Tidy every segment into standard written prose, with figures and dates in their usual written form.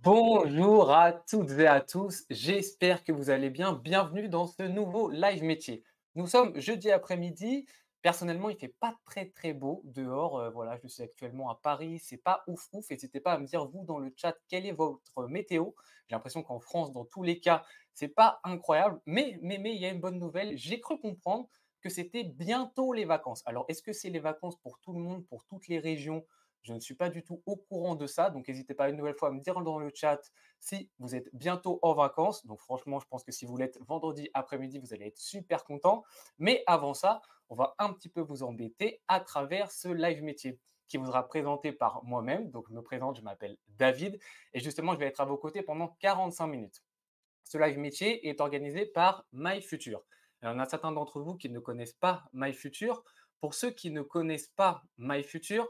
Bonjour à toutes et à tous, j'espère que vous allez bien. Bienvenue dans ce nouveau live métier. Nous sommes jeudi après-midi. Personnellement, il fait pas très très beau dehors. Voilà, je suis actuellement à Paris. C'est pas ouf ouf. N'hésitez pas à me dire vous dans le chat quelle est votre météo. J'ai l'impression qu'en France, dans tous les cas, c'est pas incroyable. Mais il y a une bonne nouvelle. J'ai cru comprendre que c'était bientôt les vacances. Alors, est-ce que c'est les vacances pour tout le monde, pour toutes les régions? Je ne suis pas du tout au courant de ça, donc n'hésitez pas une nouvelle fois à me dire dans le chat si vous êtes bientôt en vacances. Donc franchement, je pense que si vous l'êtes vendredi après-midi, vous allez être super content. Mais avant ça, on va un petit peu vous embêter à travers ce live métier qui vous sera présenté par moi-même. Donc je me présente, je m'appelle David et justement, je vais être à vos côtés pendant 45 minutes. Ce live métier est organisé par MyFuture. Il y en a certains d'entre vous qui ne connaissent pas MyFuture. Pour ceux qui ne connaissent pas MyFuture,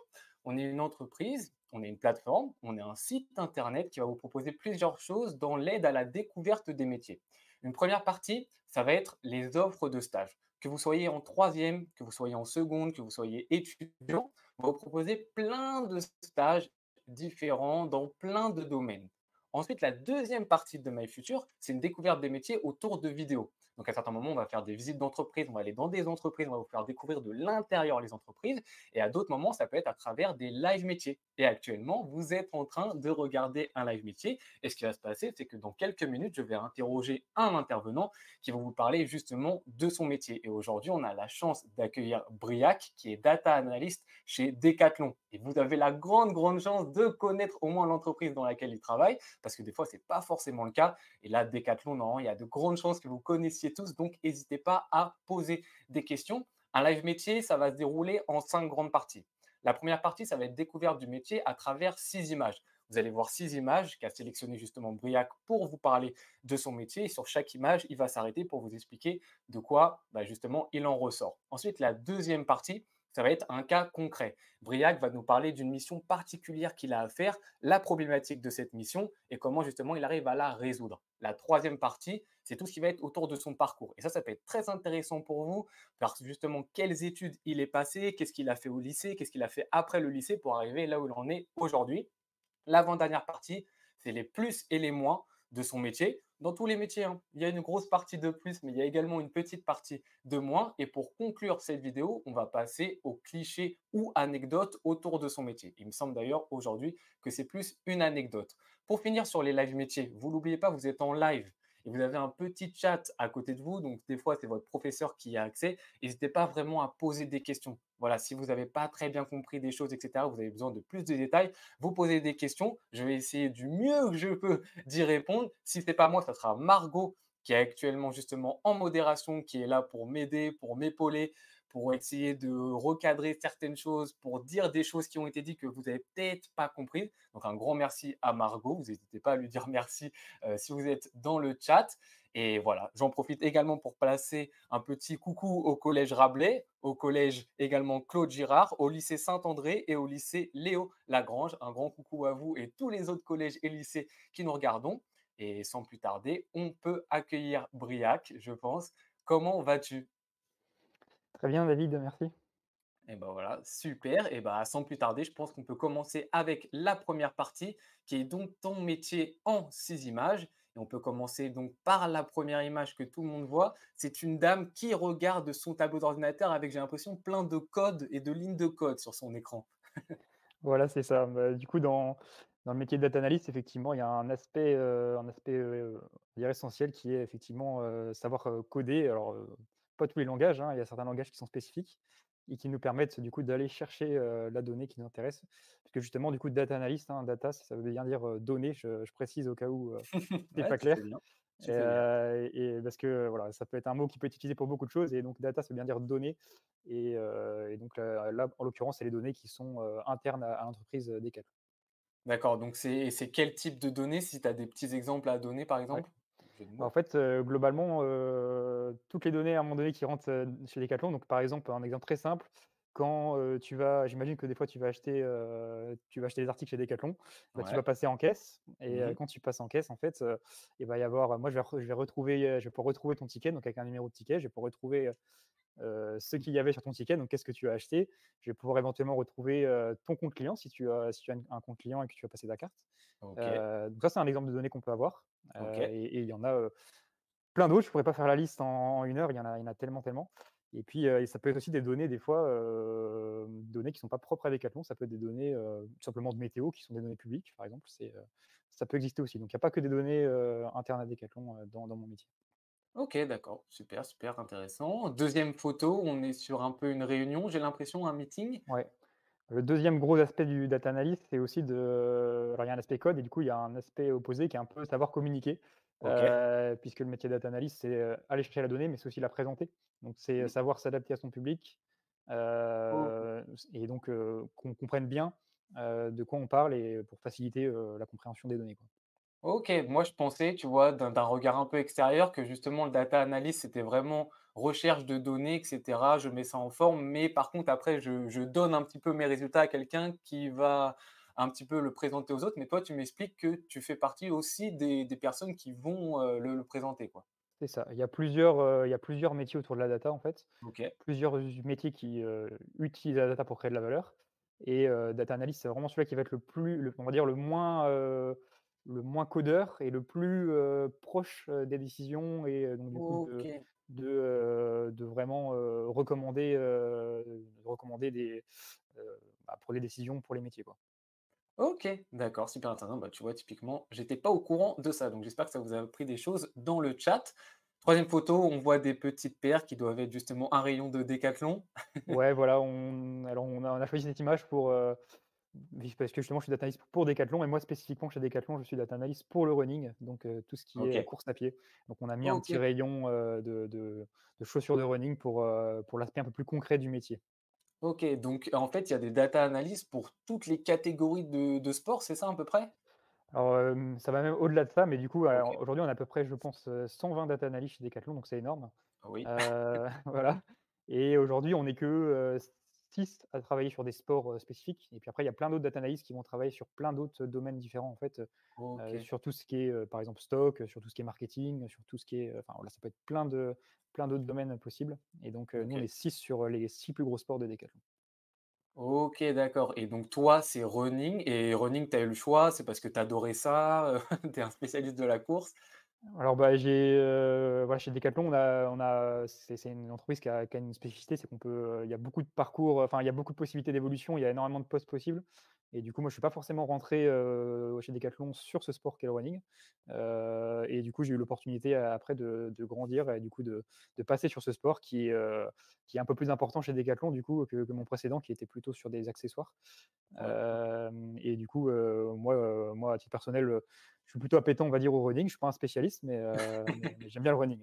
on est une entreprise, on est une plateforme, on est un site internet qui va vous proposer plusieurs choses dans l'aide à la découverte des métiers. Une première partie, ça va être les offres de stage. Que vous soyez en troisième, que vous soyez en seconde, que vous soyez étudiant, on va vous proposer plein de stages différents dans plein de domaines. Ensuite, la deuxième partie de MyFuture, c'est une découverte des métiers autour de vidéos. Donc, à certains moments, on va faire des visites d'entreprise, on va aller dans des entreprises, on va vous faire découvrir de l'intérieur les entreprises. Et à d'autres moments, ça peut être à travers des live métiers. Et actuellement, vous êtes en train de regarder un live métier. Et ce qui va se passer, c'est que dans quelques minutes, je vais interroger un intervenant qui va vous parler justement de son métier. Et aujourd'hui, on a la chance d'accueillir Briac, qui est data analyst chez Decathlon. Et vous avez la grande chance de connaître au moins l'entreprise dans laquelle il travaille, parce que des fois, ce n'est pas forcément le cas. Et là, Decathlon, non, il y a de grandes chances que vous connaissiez tous, donc n'hésitez pas à poser des questions. Un live métier, ça va se dérouler en 5 grandes parties. La première partie, ça va être découverte du métier à travers 6 images. Vous allez voir 6 images qu'a sélectionné justement Briac pour vous parler de son métier. Et sur chaque image, il va s'arrêter pour vous expliquer de quoi justement il en ressort. Ensuite, la deuxième partie, ça va être un cas concret. Briac va nous parler d'une mission particulière qu'il a à faire, la problématique de cette mission et comment justement il arrive à la résoudre. La troisième partie, c'est tout ce qui va être autour de son parcours. Et ça peut être très intéressant pour vous, parce que justement, quelles études il est passé, qu'est-ce qu'il a fait au lycée, qu'est-ce qu'il a fait après le lycée pour arriver là où il en est aujourd'hui. L'avant-dernière partie, c'est les plus et les moins de son métier. Dans tous les métiers, hein, il y a une grosse partie de plus, mais il y a également une petite partie de moins. Et pour conclure cette vidéo, on va passer aux clichés ou anecdotes autour de son métier. Il me semble d'ailleurs aujourd'hui que c'est plus une anecdote. Pour finir sur les live métiers, vous n'oubliez pas, vous êtes en live et vous avez un petit chat à côté de vous. Donc, des fois, c'est votre professeur qui y a accès. N'hésitez pas vraiment à poser des questions. Voilà, si vous n'avez pas très bien compris des choses, etc., vous avez besoin de plus de détails, vous posez des questions. Je vais essayer du mieux que je peux d'y répondre. Si ce n'est pas moi, ça sera Margot qui est actuellement justement en modération, qui est là pour m'aider, pour m'épauler, pour essayer de recadrer certaines choses, pour dire des choses qui ont été dites que vous n'avez peut-être pas comprises. Donc un grand merci à Margot. Vous n'hésitez pas à lui dire merci si vous êtes dans le chat. Et voilà, j'en profite également pour placer un petit coucou au collège Rabelais, au collège également Claude Girard, au lycée Saint-André et au lycée Léo Lagrange. Un grand coucou à vous et tous les autres collèges et lycées qui nous regardons. Et sans plus tarder, on peut accueillir Briac, je pense. Comment vas-tu? Très bien David, merci. Et ben voilà, super. Et ben sans plus tarder, je pense qu'on peut commencer avec la première partie, qui est donc ton métier en 6 images. Et on peut commencer donc par la première image que tout le monde voit. C'est une dame qui regarde son tableau d'ordinateur avec, j'ai l'impression, plein de codes et de lignes de code sur son écran. Voilà, c'est ça. Bah, du coup, dans le métier de data analyst, effectivement, il y a on va dire essentiel qui est effectivement, savoir, coder. Alors, pas tous les langages, hein, il y a certains langages qui sont spécifiques et qui nous permettent du coup d'aller chercher, la donnée qui nous intéresse. Parce que justement, du coup, data analyst, hein, data, ça veut bien dire, données, je précise au cas où, c'est Ouais, pas tu fais clair. bien. Tu fais bien. Et parce que, voilà, ça peut être un mot qui peut être utilisé pour beaucoup de choses et donc data, ça veut bien dire données et donc là, en l'occurrence, c'est les données qui sont, internes à l'entreprise, Decathlon. D'accord, donc c'est quel type de données? Si tu as des petits exemples à donner, par Ouais. exemple? Jeu de Bah, en mots. fait, globalement, toutes les données à un moment donné qui rentrent, chez Decathlon, donc par exemple, un exemple très simple, quand, j'imagine que des fois tu vas acheter des articles chez Decathlon, bah, tu vas Ouais. passer en caisse et Mmh. quand tu passes en caisse, en fait, il va y avoir moi je vais retrouver, je vais pouvoir retrouver ton ticket, donc avec un numéro de ticket, je vais pouvoir retrouver, ce qu'il y avait sur ton ticket, donc qu'est-ce que tu as acheté. Je vais pouvoir éventuellement retrouver, ton compte client si tu as un compte client et que tu as passé ta carte. OK, Donc ça, c'est un exemple de données qu'on peut avoir, OK. et il y en a, plein d'autres. Je pourrais pas faire la liste en 1 heure, il y en a tellement, tellement. Et puis, et ça peut être aussi des données des fois, données qui sont pas propres à Decathlon. Ça peut être des données, tout simplement de météo qui sont des données publiques, par exemple. Ça peut exister aussi. Donc il y a pas que des données, internes à Decathlon, dans mon métier. OK, d'accord. Super, super intéressant. Deuxième photo, on est sur un peu une réunion, j'ai l'impression, un meeting? Ouais. Le deuxième gros aspect du data analyst, c'est aussi alors il y a un aspect code et du coup, il y a un aspect opposé qui est un peu savoir communiquer, OK. puisque le métier data analyst, c'est, aller chercher la donnée, mais c'est aussi la présenter. Donc c'est, Mmh. savoir s'adapter à son public, OK. et donc qu'on comprenne bien, de quoi on parle et pour faciliter, la compréhension des données, quoi. OK, moi je pensais, tu vois, d'un regard un peu extérieur que justement le data analyst, c'était vraiment recherche de données et cetera. Je mets ça en forme, mais par contre après je donne un petit peu mes résultats à quelqu'un qui va un petit peu le présenter aux autres. Mais toi, tu m'expliques que tu fais partie aussi des personnes qui vont, le présenter, quoi? C'est ça. Il y a plusieurs métiers autour de la data, en fait. OK. Plusieurs métiers qui, utilisent la data pour créer de la valeur, et data analyst, c'est vraiment celui qui va être on va dire le moins codeur et le plus, proche, des décisions, et donc du coup OK. de vraiment, recommander pour les décisions pour les métiers, quoi. OK, d'accord, super intéressant. Bah, tu vois, typiquement, j'étais pas au courant de ça, donc j'espère que ça vous a appris des choses dans le chat. Troisième photo, on voit des petites paires qui doivent être justement un rayon de Décathlon. Ouais, voilà, on a choisi cette image parce que justement je suis data analyst pour Decathlon, et moi spécifiquement chez Decathlon, je suis data analyst pour le running, donc tout ce qui est, OK. course à pied. Donc on a mis un petit OK. rayon, de chaussures de running pour l'aspect un peu plus concret du métier. OK, donc en fait, il y a des data analysts pour toutes les catégories de sport, c'est ça à peu près? Alors, ça va même au-delà de ça, mais du coup, OK. aujourd'hui on a à peu près, je pense, 120 data analysts chez Decathlon, donc c'est énorme. Oui. Voilà, et aujourd'hui on n'est que, 6 à travailler sur des sports, spécifiques, et puis après il y a plein d'autres data analysts qui vont travailler sur plein d'autres domaines différents, en fait, OK. sur tout ce qui est, par exemple stock, sur tout ce qui est marketing, sur tout ce qui est, enfin voilà, ça peut être plein d'autres domaines possibles, et donc nous on est OK. 6 sur, les 6 plus gros sports de Decathlon. OK, d'accord et donc toi, c'est running et running, tu as eu le choix, c'est parce que tu adorais ça, tu es un spécialiste de la course? Alors, voilà, chez Decathlon, c'est une entreprise qui a une spécificité, c'est il y a beaucoup de parcours, enfin, il y a beaucoup de possibilités d'évolution, il y a énormément de postes possibles, et du coup, moi, je suis pas forcément rentré, chez Decathlon sur ce sport qu'est le running, et du coup, j'ai eu l'opportunité, après, de grandir et du coup de passer sur ce sport qui est un peu plus important chez Decathlon, du coup, que mon précédent qui était plutôt sur des accessoires. Ouais, OK. Et du coup, moi, à titre personnel, je suis plutôt appétent, on va dire, au running. Je suis pas un spécialiste, mais j'aime bien le running.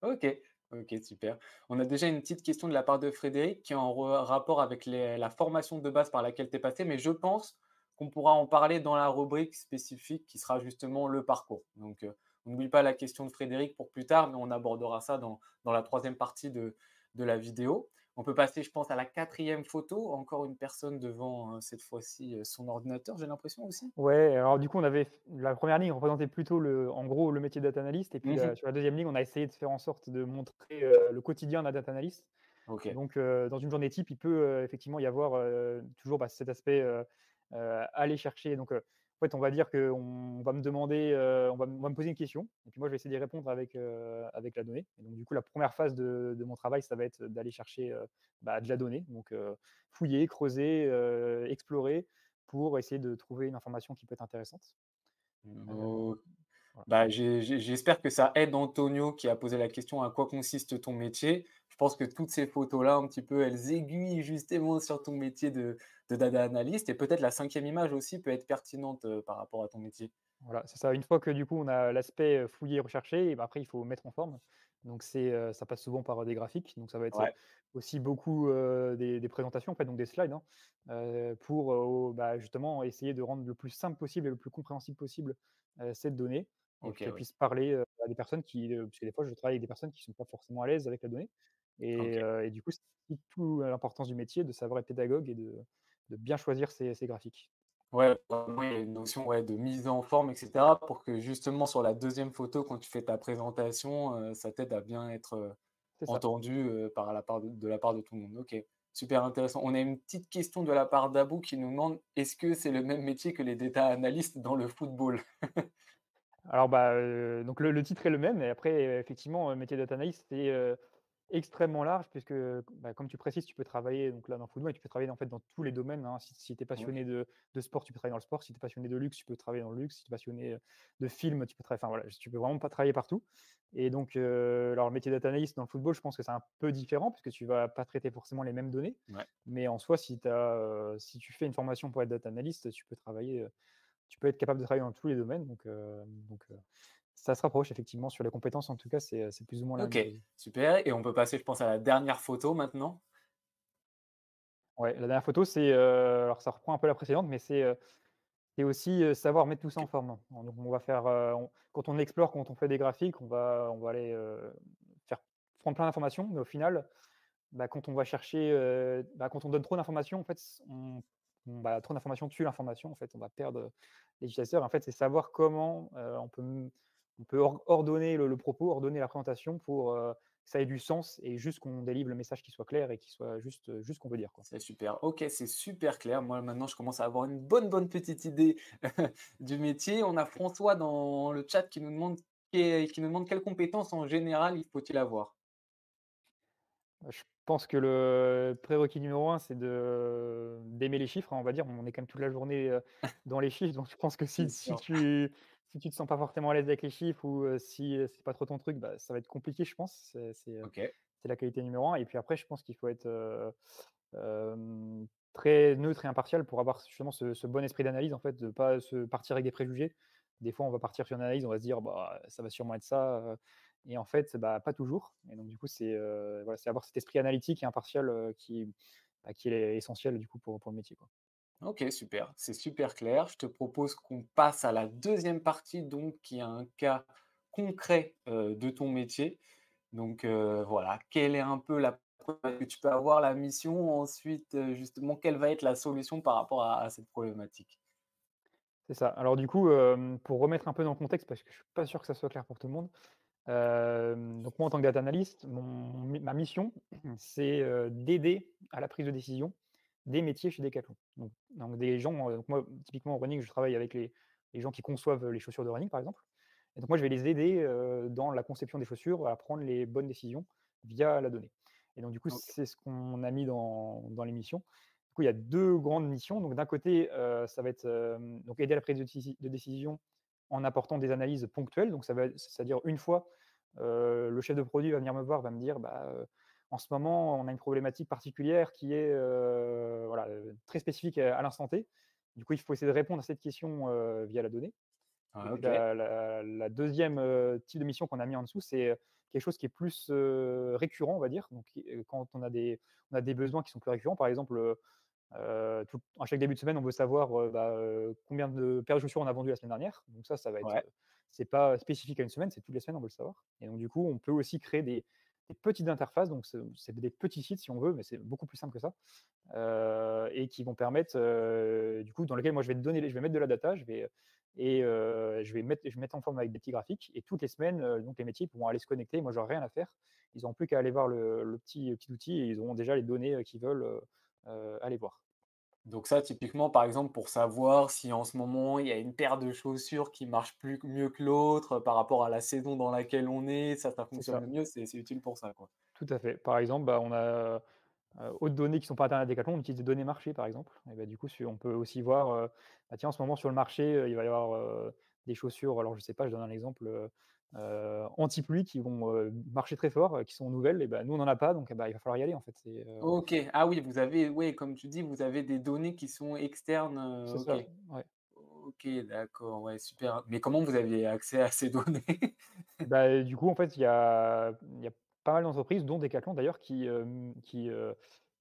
OK, OK, super. On a déjà une petite question de la part de Frédéric qui est en rapport avec la formation de base par laquelle tu es passé, mais je pense qu'on pourra en parler dans la rubrique spécifique qui sera justement le parcours. Donc, on n'oublie pas la question de Frédéric pour plus tard, mais on abordera ça dans la troisième partie de la vidéo. On peut passer, je pense, à la quatrième photo. Encore une personne devant, cette fois-ci, son ordinateur, j'ai l'impression aussi. Ouais, alors du coup, on avait la première ligne représentait plutôt en gros, le métier de data analyst, et puis Mmh. sur la deuxième ligne, on a essayé de faire en sorte de montrer, le quotidien d'un data analyst. OK, Donc, dans une journée type, il peut, effectivement y avoir, toujours, cet aspect, aller chercher. Donc, en fait, on va dire qu'on va me demander, on va me poser une question, et puis moi, je vais essayer d'y répondre avec la donnée. Et donc du coup, la première phase de mon travail, ça va être d'aller chercher, de la donnée. Donc, fouiller, creuser, explorer pour essayer de trouver une information qui peut être intéressante. Heu, O voilà. Bah, j'espère que ça aide Antonio qui a posé la question: «À quoi consiste ton métier?» Je pense que toutes ces photos-là, un petit peu, elles aiguillent justement sur ton métier de data analyst et peut-être la cinquième image aussi peut être pertinente, par rapport à ton métier. Voilà, c'est ça. Une fois que du coup on a l'aspect, fouillé, recherché, et ben après il faut mettre en forme. Donc ça passe souvent par, des graphiques. Donc ça va être, Ouais, aussi beaucoup, des présentations, en fait, donc des slides, hein, pour, justement essayer de rendre le plus simple possible et le plus compréhensible possible, cette donnée, et puis OK, qu'elle ouais. puisse parler, à des personnes parce que des fois je travaille avec des personnes qui sont pas forcément à l'aise avec la donnée, OK. et du coup c'est tout l'importance du métier de savoir être pédagogue et de bien choisir ses graphiques. Ouais, vraiment, il y a une notion, ouais, de mise en forme et cetera pour que justement sur la deuxième photo, quand tu fais ta présentation, ça t'aide à bien être, C'est ça. entendu, par la part de la part de tout le monde. OK, super intéressant. On a une petite question de la part d'Abou qui nous demande: «Est-ce que c'est le même métier que les data analystes dans le football?» Alors, bah, donc le titre est le même et après, effectivement, métier data analyst, c'est, extrêmement large puisque, bah, comme tu précises, tu peux travailler donc là dans le football, tu peux travailler en fait dans tous les domaines, hein. Si tu es passionné OK, de sport, tu peux travailler dans le sport. Si tu es passionné de luxe, tu peux travailler dans le luxe. Si tu es passionné, de film, tu peux travailler enfin voilà, tu peux vraiment pas travailler partout et donc alors le métier data analyst dans le football, je pense que c'est un peu différent puisque tu vas pas traiter forcément les mêmes données. ouais. Mais en soi, si tu fais une formation pour être data analyst, tu peux être capable de travailler dans tous les domaines donc ça se rapproche effectivement sur les compétences en tout cas, c'est plus ou moins la même OK, chose. super et on peut passer, je pense, à la dernière photo maintenant. Ouais, la dernière photo, alors ça reprend un peu la précédente, mais c'est aussi, savoir mettre tout ça en OK. forme. Donc on va faire, on quand on explore, quand on fait des graphiques, on va aller, faire prendre plein d'informations, mais au final, bah, quand on va chercher, quand on donne trop d'informations, en fait, trop d'informations tue l'information, en fait, on va perdre, les utilisateurs. En fait, c'est savoir comment, on peut ordonner le propos, ordonner la présentation pour, que ça ait du sens et juste qu'on délivre le message qui soit clair et qui soit juste ce qu'on veut dire, quoi. C'est super. OK, c'est super clair. Moi, maintenant, je commence à avoir une bonne petite idée du métier. On a François dans le chat qui nous demande quelles compétences en général il faut-il avoir? Je pense que le prérequis numéro un, c'est d'aimer les chiffres, hein, on va dire. On est quand même toute la journée, dans les chiffres, donc je pense que C'est sûr. si tu te sens pas forcément à l'aise avec les chiffres ou, si, c'est pas trop ton truc, bah, ça va être compliqué, je pense. OK. C'est la qualité numéro un. Et puis après, je pense qu'il faut être, très neutre et impartial pour avoir justement ce bon esprit d'analyse, en fait, de pas se partir avec des préjugés. Des fois, on va partir sur une analyse, on va se dire: «Bah, ça va sûrement être ça», et en fait, bah, pas toujours et donc du coup, voilà, c'est avoir cet esprit analytique et impartial, qui est essentiel du coup pour le métier, quoi. OK, super. C'est super clair. Je te propose qu'on passe à la deuxième partie donc qui est un cas concret, de ton métier. Donc, voilà, quelle est un peu la problématique que tu peux avoir, la mission? Ensuite, justement, quelle va être la solution par rapport à cette problématique? C'est ça. Alors du coup, pour remettre un peu dans le contexte, parce que je suis pas sûr que ça soit clair pour tout le monde, donc moi en tant que data analyst, ma mission, c'est, d'aider à la prise de décision des métiers chez Decathlon. Donc des gens, donc moi typiquement en running, je travaille avec les gens qui conçoivent les chaussures de running par exemple et donc moi je vais les aider, dans la conception des chaussures à prendre les bonnes décisions via la donnée et donc du coup, OK, c'est ce qu'on a mis dans l'émission. Du coup, il y a 2 grandes missions. Donc d'un côté, ça va être, donc aider à la prise de décision en apportant des analyses ponctuelles. Donc c'est-à-dire une fois, le chef de produit va venir me voir, va me dire: «Bah, en ce moment, on a une problématique particulière qui est, voilà, très spécifique à l'instant T». Du coup, il faut essayer de répondre à cette question, via la donnée. Et ah puis OK, la 2e, type de mission qu'on a mis en dessous, c'est, quelque chose qui est plus, récurrent, on va dire. Donc quand on a des besoins qui sont plus récurrents, par exemple, tout à chaque début de semaine, on veut savoir, combien de paires de chaussures on a vendues la semaine dernière. Donc ça va être, ouais, c'est pas spécifique à une semaine, c'est toutes les semaines, on veut le savoir. Et donc du coup, on peut aussi créer des petites interfaces, donc c'est des petits sites si on veut, mais c'est beaucoup plus simple que ça, et qui vont permettre, du coup, dans lesquels moi je vais mettre de la data, je vais mettre en forme avec des petits graphiques et toutes les semaines, donc les métiers pourront aller se connecter. Moi, j'aurai rien à faire. Ils n'auront plus qu'à aller voir le petit outil et ils auront déjà les données, qu'ils veulent, aller voir. donc ça, typiquement, par exemple, pour savoir si en ce moment, il y a une paire de chaussures qui marche plus mieux que l'autre, par rapport à la saison dans laquelle on est, ça C'est fonctionne ça, le mieux, c'est utile pour ça, quoi. tout à fait. Par exemple, on a, autres données qui sont pas internes à Decathlon, on utilise des données marché, par exemple et du coup, on peut aussi voir, tiens, en ce moment sur le marché, il va y avoir, des chaussures, alors je sais pas, je donne un exemple, anti-pluie qui vont, marcher très fort, qui sont nouvelles et nous on en a pas donc il va falloir y aller en fait, OK. Ah oui, vous avez ouais, comme tu dis, vous avez des données qui sont externes, c'est OK. ça, ouais. OK, d'accord, ouais, super. Mais comment vous aviez accès à ces données? Du coup, en fait, il y a pas mal d'entreprises, dont Decathlon d'ailleurs, qui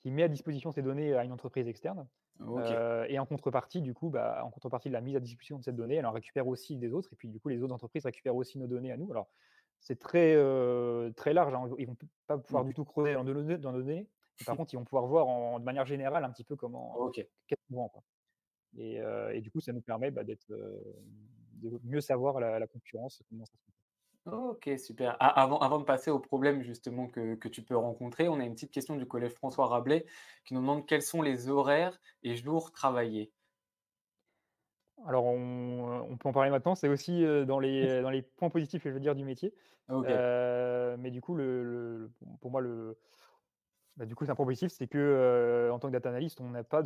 met à disposition ces données à une entreprise externe, OK. et en contrepartie, du coup, en contrepartie de la mise à disposition de cette donnée, elle en récupère aussi des autres et puis, du coup, les autres entreprises récupèrent aussi nos données à nous. Alors, c'est très large, hein, ils vont pas pouvoir Mmh. du tout creuser dans nos données, mais par contre, ils vont pouvoir voir de manière générale un petit peu OK. qu'est-ce qu'on vend, quoi et du coup, ça nous permet, de mieux savoir la concurrence, comment ça se comporte. OK, super. Avant de passer aux problèmes justement que tu peux rencontrer, on a une petite question du collège François Rabelais qui nous demande quels sont les horaires et jours travaillés? Alors on peut en parler maintenant, c'est aussi, dans les points positifs, je veux dire, du métier. OK, Mais du coup, pour moi, bah, du coup, c'est un point positif, c'est que, en tant que data analyst, on n'a pas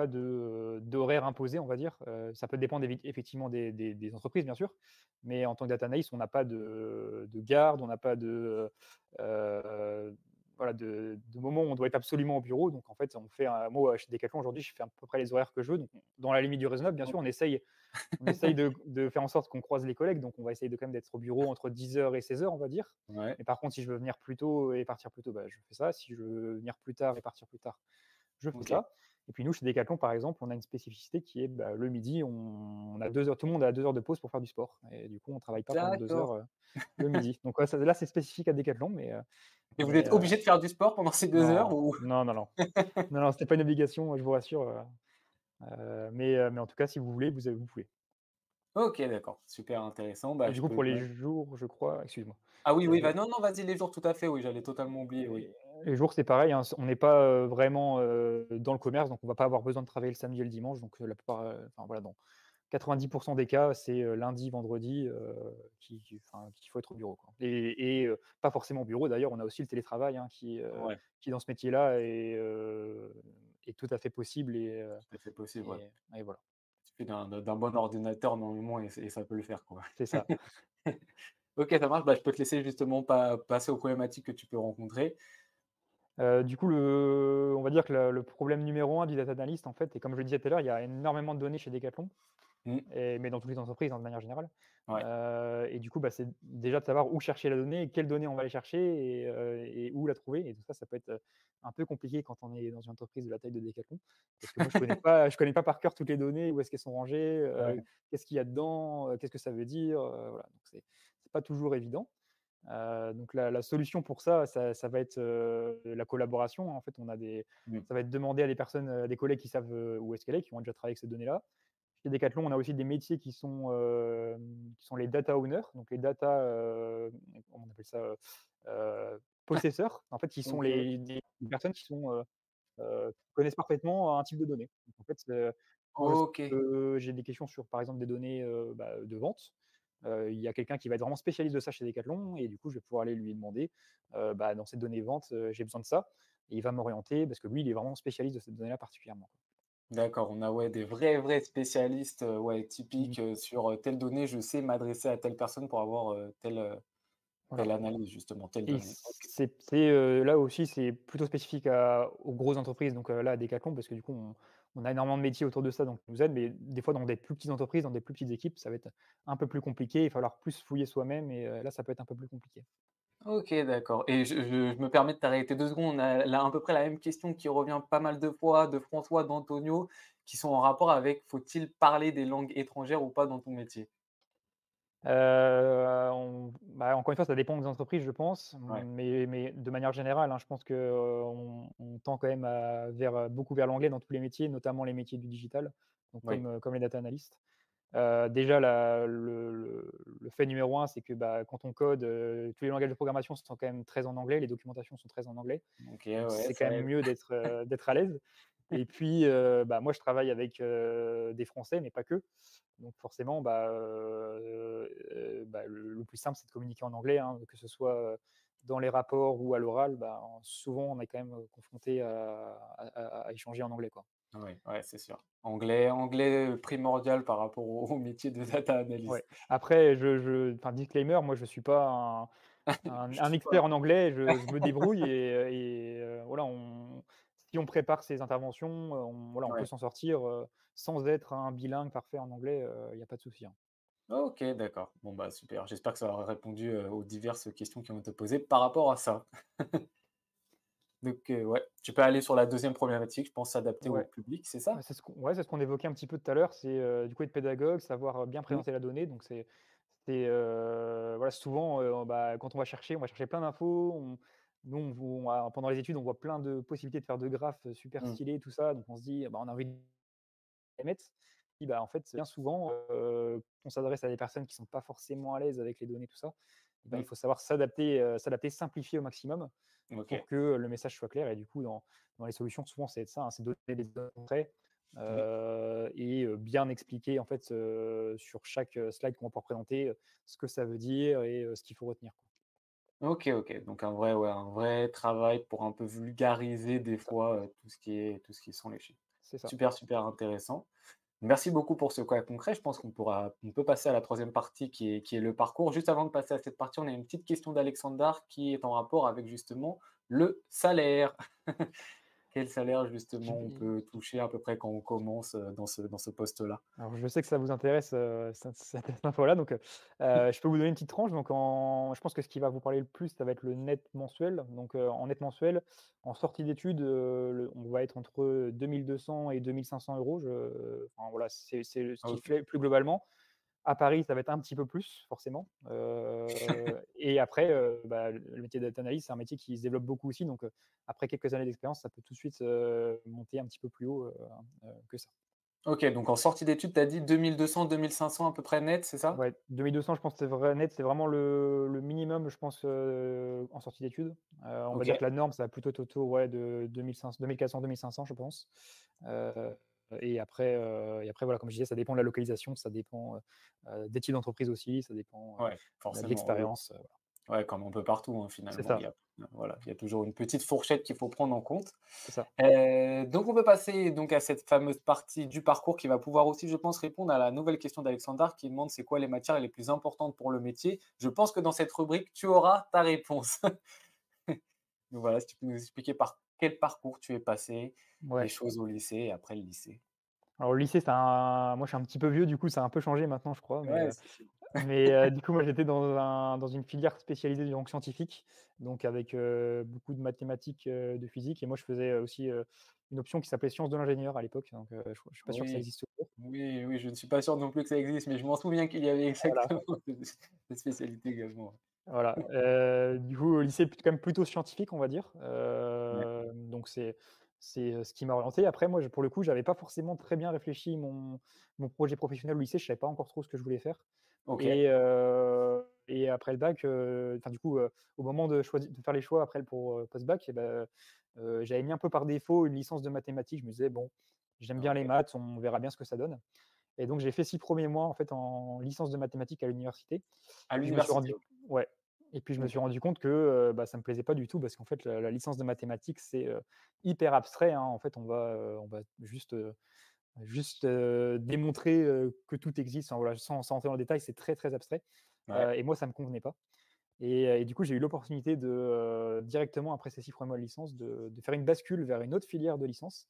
d'horaire imposé, on va dire. Ça peut dépendre effectivement des entreprises, bien sûr, mais en tant que data analyst, on n'a pas de garde, on n'a pas voilà, de moment où on doit être absolument au bureau. Donc en fait, moi, chez Decathlon, aujourd'hui, je fais à peu près les horaires que je veux, donc dans la limite du raisonnable, bien sûr. OK. On essaye de faire en sorte qu'on croise les collègues, donc on va essayer de quand même d'être au bureau entre 10 heures et 16 heures, on va dire. Ouais, Mais par contre, si je veux venir plus tôt et partir plus tôt, bah, je fais ça. Si je veux venir plus tard et partir plus tard, je fais OK. ça. Et puis nous, chez Decathlon, par exemple, on a une spécificité qui est, bah, le midi, on a 2 heures, tout le monde a 2 heures de pause pour faire du sport et du coup, on travaille pas pendant 2 heures, D'accord, le midi. Donc ouais, ça là, c'est spécifique à Decathlon, et vous mais êtes obligé de faire du sport pendant ces 2 heures non, ou? non, non, non. Non, non, c'était pas une obligation, je vous rassure, mais en tout cas, si vous voulez, vous pouvez. OK, d'accord, super intéressant. Bah, Et du je coup, peux pour les ouais. jours, je crois, excuse-moi. Ah oui, oui, Heu bah, non, non, vas-y, les jours, tout à fait, oui, j'allais totalement oublier, oui. Les jours, c'est pareil, hein, on n'est pas, vraiment, dans le commerce, donc on va pas avoir besoin de travailler le samedi et le dimanche, donc la plupart, enfin voilà, dans 90 des cas, c'est, lundi, vendredi, qu'il faut être au bureau, quoi. Pas forcément au bureau d'ailleurs, on a aussi le télétravail, hein, Ouais, qui dans ce métier-là est tout à fait possible tout à fait possible, ouais. et voilà, Il suffit d'un bon ordinateur normalement et ça peut le faire, quoi. c'est ça. OK, ça marche, bah, je peux te laisser justement passer aux problématiques que tu peux rencontrer. Du coup, on va dire que le problème numéro un du data analyst, en fait, et comme je le disais tout à l'heure, il y a énormément de données chez Decathlon. Mmh, Mais dans toutes les entreprises, hein, de manière générale. ouais. Et du coup, bah, c'est déjà de savoir où chercher la donnée et quelles données on va aller chercher et où la trouver, et tout ça, ça peut être, un peu compliqué quand on est dans une entreprise de la taille de Decathlon. Parce que moi, je connais pas par cœur toutes les données, où est-ce qu'elles sont rangées, Ouais, qu'est-ce qu'il y a dedans, qu'est-ce que ça veut dire, voilà. Donc c'est pas toujours évident. Donc la solution pour ça, ça va être, la collaboration. En fait, mmh, ça va être demander à des personnes, à des collègues qui savent, où est-ce qu'elle est, qui ont déjà travaillé avec ces données-là. Chez Decathlon, on a aussi des métiers qui sont les data owners, donc les data, comment on appelle ça? Possesseurs. En fait, qui sont OK. des personnes qui connaissent parfaitement un type de données. Donc en fait, quand je sais OK, que j'ai des questions sur, par exemple, des données, bah, de vente, il y a quelqu'un qui va être vraiment spécialiste de ça chez Decathlon, et du coup, je vais pouvoir aller lui demander, bah, dans ces données vente, j'ai besoin de ça, et il va m'orienter parce que lui, il est vraiment spécialiste de cette donnée-là particulièrement. d'accord, on a, ouais, des vrais spécialistes, ouais, Mmh. typiques, sur, telle donnée, je sais m'adresser à telle personne pour avoir, telle Voilà. analyse justement, telle Et donnée. OK. là aussi, c'est plutôt spécifique aux grosses entreprises, donc là, à Decathlon, parce que du coup, on a énormément de métiers autour de ça, donc ils nous aident, mais des fois, dans des plus petites entreprises, dans des plus petites équipes, ça va être un peu plus compliqué. Il va falloir plus fouiller soi-même, et là, ça peut être un peu plus compliqué. OK, d'accord, et je me permets de t'arrêter 2 secondes. On a là à peu près la même question qui revient pas mal de fois de François, d'Antonio, qui sont en rapport avec: faut-il parler des langues étrangères ou pas dans ton métier? Encore une fois, ça dépend des entreprises, je pense, Ouais, mais de manière générale, hein, je pense que, on tend quand même beaucoup vers l'anglais dans tous les métiers, notamment les métiers du digital, donc oui, comme les data analysts. Déjà le fait numéro un, c'est que, bah, quand on code, tous les langages de programmation sont quand même très en anglais, les documentations sont très en anglais, OK, donc ouais, c'est quand ça même aide. mieux d'être à l'aise. Et puis, bah, moi je travaille avec, des Français, mais pas que. Donc forcément, bah, le plus simple, c'est de communiquer en anglais, hein, que ce soit, dans les rapports ou à l'oral. Bah, souvent on est quand même, confronté à échanger en anglais, quoi. Ouais, ouais, c'est sûr. Anglais, primordial par rapport au métier de data Ouais. analyst. Après, enfin, disclaimer, moi je suis pas Je un suis pas expert en anglais, je me débrouille, voilà, si on prépare ses interventions, on peut ouais. s'en sortir, sans être un bilingue parfait en anglais, il y a pas de souci, hein. OK, d'accord. Bon, bah, super. J'espère que ça aura répondu, aux diverses questions qui ont été posées par rapport à ça. Donc, ouais, tu peux aller sur la deuxième problématique, je pense s'adapter au Ouais, public, c'est ça? c'est ce qu'on évoquait un petit peu tout à l'heure, c'est, du coup, être pédagogue, savoir, bien Mmh, présenter la donnée. Donc voilà, souvent, bah, quand on va chercher plein d'infos, nous, pendant les études, on voit plein de possibilités de faire de graphes, super mmh. stylés, tout ça, donc on se dit: «Bah, on a envie de les mettre». bah, en fait, bien souvent, on s'adresse à des personnes qui sont pas forcément à l'aise avec les données, tout ça, et bah, il Mmh. faut savoir s'adapter, simplifier au maximum pour OK. que le message soit clair. Et du coup, dans les solutions, souvent, c'est ça, hein, c'est donner des exemples concrets, Oui. et bien expliquer, en fait, sur chaque, slide qu'on va pouvoir présenter, ce que ça veut dire et ce qu'il faut retenir, quoi. OK, OK. Donc un vrai, ouais, un vrai travail pour un peu vulgariser des C'est ça, fois, tout ce qui sont les chiffres. c'est ça. Super, super intéressant. Merci beaucoup pour ce cas concret. Je pense qu'on peut passer à la troisième partie qui est le parcours. Juste avant de passer à cette partie, on a une petite question d'Alexandar qui est en rapport avec justement le salaire. Quel salaire Je justement on vais peut toucher à peu près quand on commence, dans ce poste-là? Alors je sais que ça vous intéresse, cette info-là, donc je peux vous donner une petite tranche. Donc je pense que ce qui va vous parler le plus, ça va être le net mensuel. Donc en net mensuel, en sortie d'études, on va être entre 2 200 et 2 500 €. Enfin voilà, c'est ce qui OK. fait plus globalement. À Paris, ça va être un petit peu plus forcément, et après, bah, le métier data analyst, c'est un métier qui se développe beaucoup aussi. Donc après quelques années d'expérience, ça peut tout de suite, monter un petit peu plus haut, que ça. OK, donc en sortie d'études, tu as dit 2 500 à peu près net, c'est ça? Ouais, 2 200, je pense que c'est vrai net, c'est vraiment le minimum, je pense, en sortie d'études. On va dire OK. que la norme, ça va plutôt être autour, ouais, de 2 400-2 500, je pense. Heu et après, voilà, comme je disais, ça dépend de la localisation, ça dépend, des types d'entreprise aussi, ça dépend, Ouais, de forcément, oui, oui. l'expérience, voilà. Ouais, comme un peu partout, hein, C'est finalement, ça, voilà, il y a toujours une petite fourchette qu'il faut prendre en compte. c'est ça. Donc on peut passer donc à cette fameuse partie du parcours qui va pouvoir aussi, je pense, répondre à la nouvelle question d'Alexandre qui demande: «C'est quoi les matières les plus importantes pour le métier?» Je pense que dans cette rubrique, tu auras ta réponse. Donc voilà, si tu peux nous expliquer par quel parcours tu es passé, les Ouais. choses au lycée et après le lycée? Alors, au lycée, moi, je suis un petit peu vieux, du coup, ça a un peu changé maintenant, je crois, mais Ouais, c'est sûr. du coup, moi, j'étais dans une filière spécialisée donc scientifique, donc avec, beaucoup de mathématiques, de physique. Et moi, je faisais, aussi, une option qui s'appelait sciences de l'ingénieur à l'époque, donc je suis pas sûr que ça Oui, existe toujours. oui, oui, je ne suis pas sûr non plus que ça existe, mais je m'en souviens qu'il y avait Voilà, exactement cette spécialité également. voilà, du coup, au lycée, quand même plutôt scientifique, on va dire, Ouais. donc c'est ce qui m'a orienté. Après, moi, pour le coup, j'avais pas forcément très bien réfléchi mon projet professionnel au lycée, je savais pas encore trop ce que je voulais faire. OK. Et après le bac, enfin du coup, au moment de faire les choix après pour, post-bac, et bah, j'avais mis un peu par défaut une licence de mathématiques. Je me disais: «Bon, j'aime bien les OK. maths, on verra bien ce que ça donne». Et donc j'ai fait 6 premiers mois en fait en licence de mathématiques à l'université. À Puis je me suis l'université, rendu OK. Ouais, et puis je me OK. suis rendu compte que, bah, ça me plaisait pas du tout parce qu'en fait la licence de mathématiques, c'est, hyper abstrait, hein. En fait, on va juste, démontrer, que tout existe, enfin voilà, sans rentrer dans le détail, c'est très, très abstrait, Ouais. et moi ça me convenait pas. Et du coup, j'ai eu l'opportunité de, directement après ces 6 premiers mois de licence, de faire une bascule vers une autre filière de licence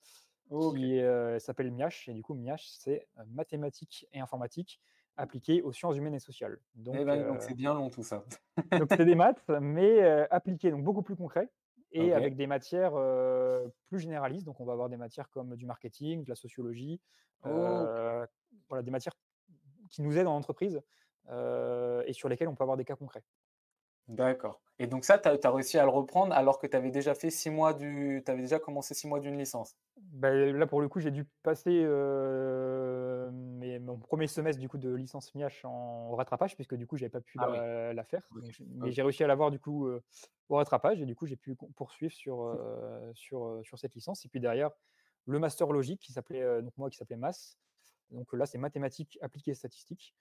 OK. qui, s'appelle MIAH. Et du coup, MIAH, c'est, mathématiques et informatique appliquées aux sciences humaines et sociales. Eh ben, dis donc, c'est bien long tout ça. Donc c'est des maths, mais appliquées, donc beaucoup plus concret et OK. avec des matières, plus généralistes. Donc on va avoir des matières comme du marketing, de la sociologie, OK. voilà, des matières qui nous aident en entreprise, et sur lesquelles on peut avoir des cas concrets. D'accord et donc ça, tu as réussi à le reprendre alors que tu avais déjà fait 6 mois tu avais déjà commencé 6 mois d'une licence? Bah, là, pour le coup, j'ai dû passer, mon premier semestre du coup de licence MIAH en rattrapage, puisque du coup, j'avais pas pu Ah oui, la faire. OK. Donc mais OK. j'ai réussi à l'avoir du coup, au rattrapage. Et du coup, j'ai pu poursuivre sur cette licence. Et puis derrière, le master logique qui s'appelait MAS. Donc là, c'est mathématiques appliquées et statistiques.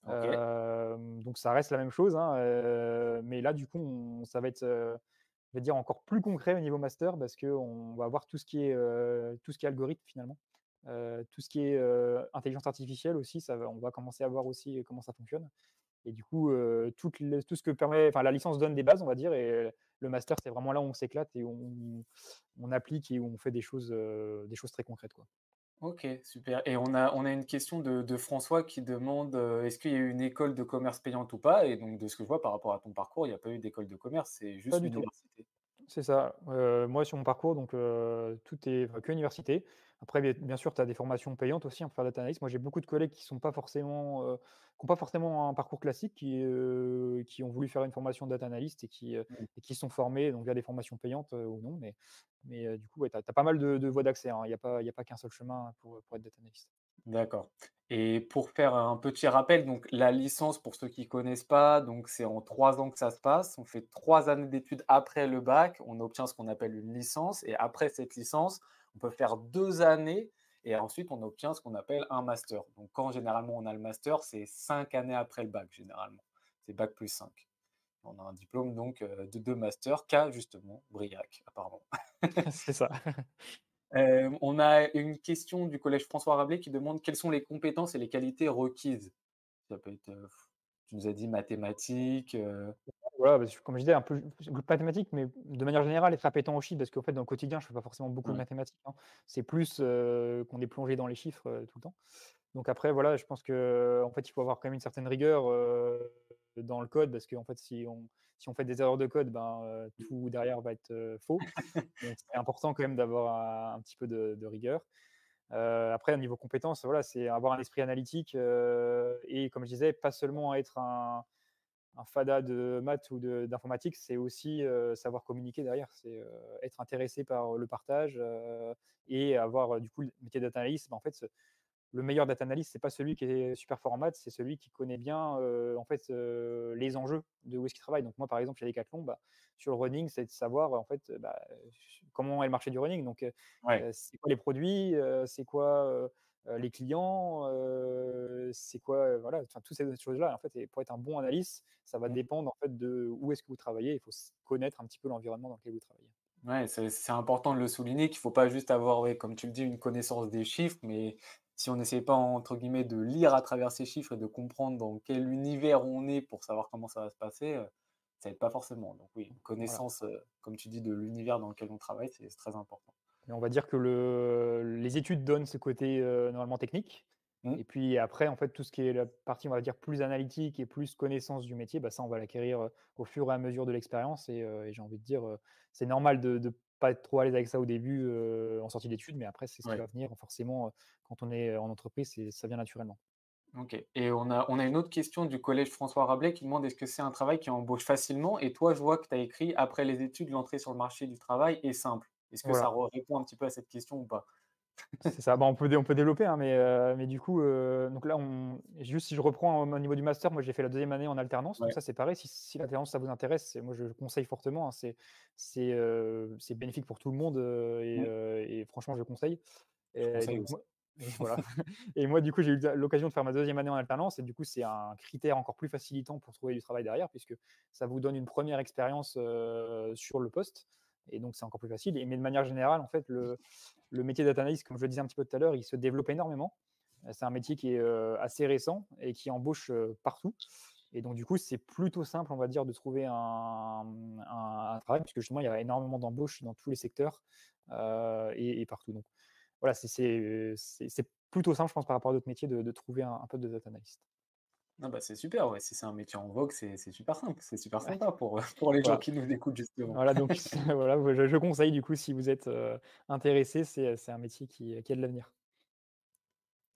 OK. Donc ça reste la même chose, hein, mais là, du coup, ça va être, je vais dire encore plus concret au niveau master parce qu'on va avoir tout ce qui est algorithme finalement, tout ce qui est, intelligence artificielle aussi, on va commencer à voir aussi comment ça fonctionne. Et du coup, tout ce que permet, enfin la licence donne des bases, on va dire. Et le master, c'est vraiment là où on s'éclate et où on applique et où on fait des choses très concrètes, quoi. OK, super et on a une question de François qui demande, est-ce qu'il y a eu une école de commerce payante ou pas? Et donc de ce que je vois par rapport à ton parcours, il y a pas eu d'école de commerce, c'est Pas juste du tout. l'université? C'est ça. Moi, sur mon parcours, donc tout est enfin, que université. Après, bien sûr, tu as des formations payantes aussi, hein, pour faire data analyst. Moi, j'ai beaucoup de collègues qui sont pas forcément, qui ont pas forcément un parcours classique, qui ont voulu faire une formation de data analyst Mmh. et qui sont formés donc via des formations payantes, ou non. Mais du coup, ouais, tu as pas mal de voies d'accès, hein. Il y a pas qu'un seul chemin pour être data analyst. D'accord. Et pour faire un petit rappel, donc la licence, pour ceux qui connaissent pas, donc c'est en 3 ans que ça se passe. On fait 3 années d'études après le bac, on obtient ce qu'on appelle une licence et après cette licence, on peut faire 2 années et ensuite on obtient ce qu'on appelle un master. Donc quand généralement on a le master, c'est 5 années après le bac généralement. C'est bac plus 5. On a un diplôme donc, de 2 masters qu'a justement Briac apparemment. C'est ça. On a une question du collège François Rabelais qui demande: «Quelles sont les compétences et les qualités requises?» Ça peut être, tu nous as dit mathématiques, Voilà, parce que comme je disais, un peu mathématiques, mais de manière générale, être appétent aux chiffres, parce qu'en fait, dans le quotidien, je fais pas forcément beaucoup de ouais, mathématiques, hein. C'est plus, qu'on est plongé dans les chiffres, tout le temps. Donc après, voilà, je pense qu'en fait, il faut avoir quand même une certaine rigueur, dans le code, parce qu'en fait, si on fait des erreurs de code, ben, tout derrière va être, faux. Donc c'est important quand même d'avoir un petit peu de rigueur. Après au niveau compétences, voilà, c'est avoir un esprit analytique, et comme je disais, pas seulement être un fada de maths ou d'informatique, c'est aussi, savoir communiquer derrière. C'est, être intéressé par le partage, et avoir, du coup, le métier de data analyst, bah, en fait, le meilleur data analyst, c'est pas celui qui est super fort en maths, c'est celui qui connaît bien, en fait, les enjeux de où est-ce qu'il travaille. Donc moi, par exemple, chez Decathlon, bah, sur le running, c'est de savoir, en fait, bah, comment est le marché du running. Donc, ouais, c'est quoi les produits, c'est quoi, les clients, c'est quoi, voilà, enfin, toutes ces choses-là, en fait, et pour être un bon analyste, ça va mmh, dépendre, en fait, de où est-ce que vous travaillez. Il faut connaître un petit peu l'environnement dans lequel vous travaillez. ouais, c'est important de le souligner qu'il faut pas juste avoir, ouais, comme tu le dis, une connaissance des chiffres, mais si on n'essaie pas entre guillemets «de lire à travers ces chiffres» et de comprendre dans quel univers on est pour savoir comment ça va se passer, ça aide pas forcément. Donc oui, une Voilà. connaissance, comme tu dis, de l'univers dans lequel on travaille, c'est très important. Mais on va dire que les études donnent ce côté, normalement technique, Mmh. et puis après, en fait, tout ce qui est la partie, on va dire, plus analytique et plus connaissance du métier, bah, ça, on va l'acquérir, au fur et à mesure de l'expérience, et j'ai envie de dire, c'est normal de pas être trop à l'aise avec ça au début, en sortie d'études, mais après, c'est ce qui Ouais. va venir forcément, quand on est en entreprise, ça vient naturellement. OK et on a une autre question du collège François Rabelais qui demande: «Est-ce que c'est un travail qui embauche facilement?» Et toi, je vois que tu as écrit: «Après les études, l'entrée sur le marché du travail est simple». Est-ce que ça Voilà. re répond un petit peu à cette question ou pas? C'est ça. Bah, on peut développer, hein, mais du coup, donc là, juste si je reprends au niveau du master, moi j'ai fait la deuxième année en alternance, donc Ouais, ça c'est pareil, si l'alternance ça vous intéresse, moi je le conseille fortement, hein, c'est bénéfique pour tout le monde, mmh, et franchement je conseille. je Et conseille donc aussi. moi et voilà. Et moi du coup j'ai eu l'occasion de faire ma deuxième année en alternance, et du coup c'est un critère encore plus facilitant pour trouver du travail derrière, puisque ça vous donne une première expérience, sur le poste, et donc c'est encore plus facile. Mais de manière générale, en fait, le métier data analyst, comme je le disais un petit peu tout à l'heure, il se développe énormément. C'est un métier qui est, assez récent et qui embauche, partout, et donc du coup, c'est plutôt simple, on va dire, de trouver un travail, puisque justement, il y a énormément d'embauches dans tous les secteurs, et partout. Donc voilà, c'est plutôt simple, je pense, par rapport à d'autres métiers, de trouver un poste de data analyst. Ah bah, c'est super, ouais, si c'est un métier en vogue, c'est super simple, c'est super Ouais, sympa pour les gens voilà. qui nous écoutent justement. Voilà, donc voilà, je conseille du coup, si vous êtes, intéressé, c'est un métier qui a de l'avenir.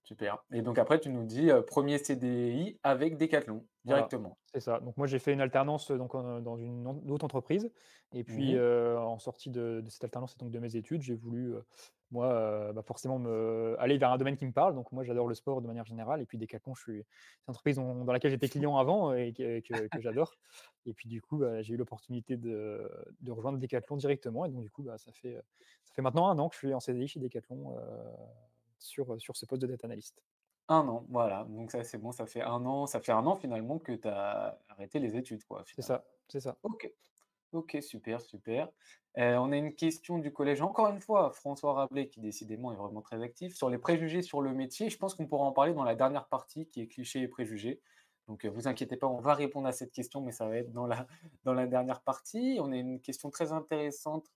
Super et donc après tu nous dis, 1er CDI avec Decathlon, Voilà, directement? c'est ça. Donc moi, j'ai fait une alternance, donc dans une autre entreprise, et puis, Mmh. en sortie de cette alternance et donc de mes études, j'ai voulu, moi, bah, forcément aller vers un domaine qui me parle. Donc moi, j'adore le sport de manière générale, et puis Decathlon, c'est une entreprise dans laquelle j'étais client avant, et que j'adore, et puis du coup, bah, j'ai eu l'opportunité de rejoindre Decathlon directement, et donc du coup, bah, ça fait maintenant 1 an que je suis en CDI chez Decathlon, sur ce poste de data analyst. 1 an, voilà, donc ça c'est bon, ça fait un an finalement que tu as arrêté les études quoi, C'est finalement? ça, c'est ça. OK. OK, super, super. On a une question du collège, encore une fois, François Rabelais, qui décidément est vraiment très actif, sur les préjugés sur le métier. Je pense qu'on pourra en parler dans la dernière partie qui est clichés et préjugés. Donc, vous inquiétez pas, on va répondre à cette question, mais ça va être dans la dans la dernière partie. On a une question très intéressante,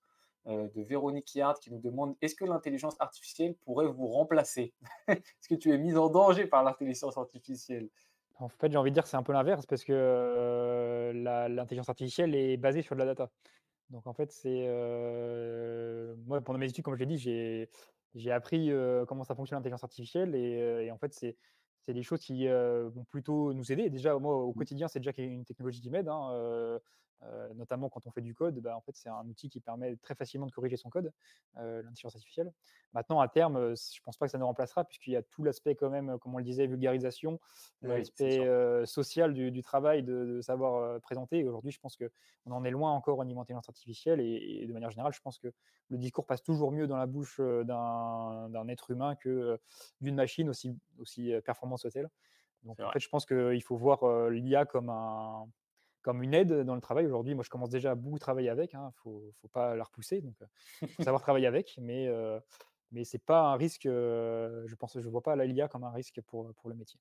de Véronique Yard qui nous demande: «Est-ce que l'intelligence artificielle pourrait vous remplacer?» Est-ce que tu es mise en danger par l'intelligence artificielle? En fait, j'ai envie de dire que c'est un peu l'inverse, parce que, l'intelligence artificielle est basée sur de la data. Donc en fait, moi pendant mes études, comme je l'ai dit, j'ai appris, comment ça fonctionne l'intelligence artificielle, et en fait, c'est des choses qui, vont plutôt nous aider. Déjà, moi, au Mmh, quotidien, c'est déjà une technologie qui m'aide, hein, notamment quand on fait du code, bah, en fait, c'est un outil qui permet très facilement de corriger son code, l'intelligence artificielle. Maintenant, à terme, je pense pas que ça nous remplacera puisqu'il y a tout l'aspect quand même, comme on le disait, vulgarisation, Oui, c'est l'aspect, sûr. social du travail, de savoir, présenter. Et aujourd'hui, je pense qu'on en est loin encore au niveau intelligence artificielle et de manière générale, je pense que le discours passe toujours mieux dans la bouche, d'un être humain que, d'une machine aussi, performante soit-elle. Donc C'est en vrai. fait, je pense qu'il faut voir, l'IA comme une aide dans le travail. Aujourd'hui, moi, je commence déjà à beaucoup travailler avec, hein, faut pas la repousser, donc faut savoir travailler avec, mais c'est pas un risque, je vois pas la l'IA comme un risque pour le métier.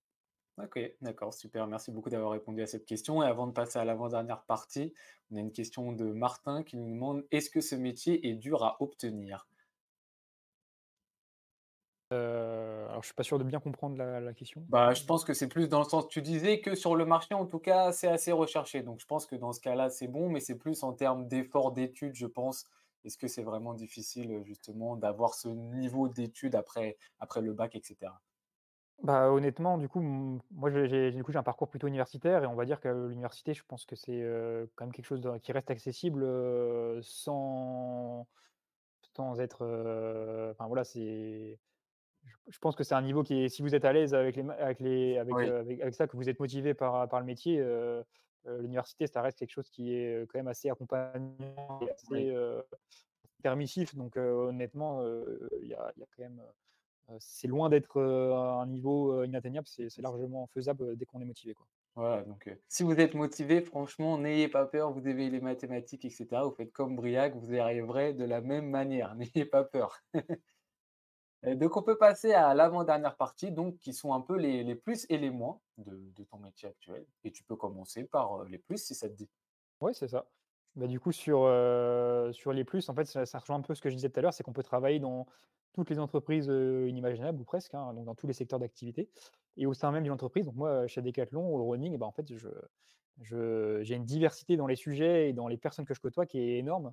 OK, d'accord, super. Merci beaucoup d'avoir répondu à cette question et avant de passer à l'avant-dernière partie, on a une question de Martin qui nous demande: «Est-ce que ce métier est dur à obtenir?» Alors je suis pas sûr de bien comprendre la question. Bah, je pense que c'est plus dans le sens tu disais que sur le marché, en tout cas, c'est assez recherché. Donc je pense que dans ce cas-là, c'est bon, mais c'est plus en termes d'effort d'études, je pense. Est-ce que c'est vraiment difficile, justement d'avoir ce niveau d'études après le bac et cetera? Bah, honnêtement, du coup, moi, j'ai un parcours plutôt universitaire et on va dire que l'université, je pense que c'est, quand même quelque chose qui reste accessible, sans être, enfin voilà, je pense que c'est un niveau qui est si vous êtes à l'aise avec les ma avec les Oui, avec ça, que vous êtes motivé par le métier, l'université, ça reste quelque chose qui est, quand même assez accompagnant et assez, oui. permissif. Donc honnêtement, il y a quand même, c'est loin d'être, un niveau, inatteignable, c'est largement faisable, dès qu'on est motivé, quoi. Voilà, donc si vous êtes motivé, franchement, n'ayez pas peur, vous aimez les mathématiques et cetera, vous faites comme Briac, vous y arriverez de la même manière, n'ayez pas peur. Donc on peut passer à l'avant-dernière partie, donc qui sont un peu les plus et les moins de ton métier actuel et tu peux commencer par, les plus si ça te dit. Ouais, c'est ça. Bah, du coup, sur les plus, en fait, ça rejoint un peu ce que je disais tout à l'heure, c'est qu'on peut travailler dans toutes les entreprises, inimaginables ou presque, hein, donc dans tous les secteurs d'activité et au sein même d'une entreprise. Donc moi, chez Decathlon, au running, et ben, en fait, j'ai une diversité dans les sujets et dans les personnes que je côtoie qui est énorme,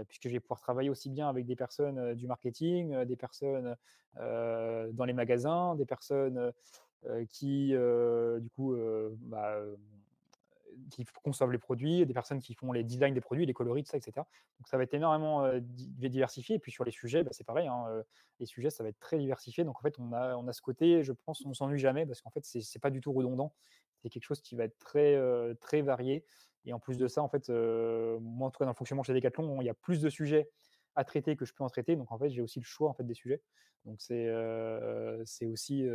puisque je vais pouvoir travailler aussi bien avec des personnes, du marketing, des personnes, dans les magasins, des personnes, qui, du coup, qui conçoivent les produits, des personnes qui font les designs des produits, les coloris, tout ça, et cetera. Donc ça va être énormément, diversifié et puis sur les sujets, bah, c'est pareil, hein, les sujets, ça va être très diversifié. Donc en fait, on a ce côté, je pense, on s'ennuie jamais parce qu'en fait, c'est pas du tout redondant. C'est quelque chose qui va être très, très varié et en plus de ça, en fait, moi, en tout cas, dans le fonctionnement chez Decathlon, il y a plus de sujets à traiter que je peux en traiter. Donc en fait, j'ai aussi le choix, en fait, des sujets. Donc c'est aussi,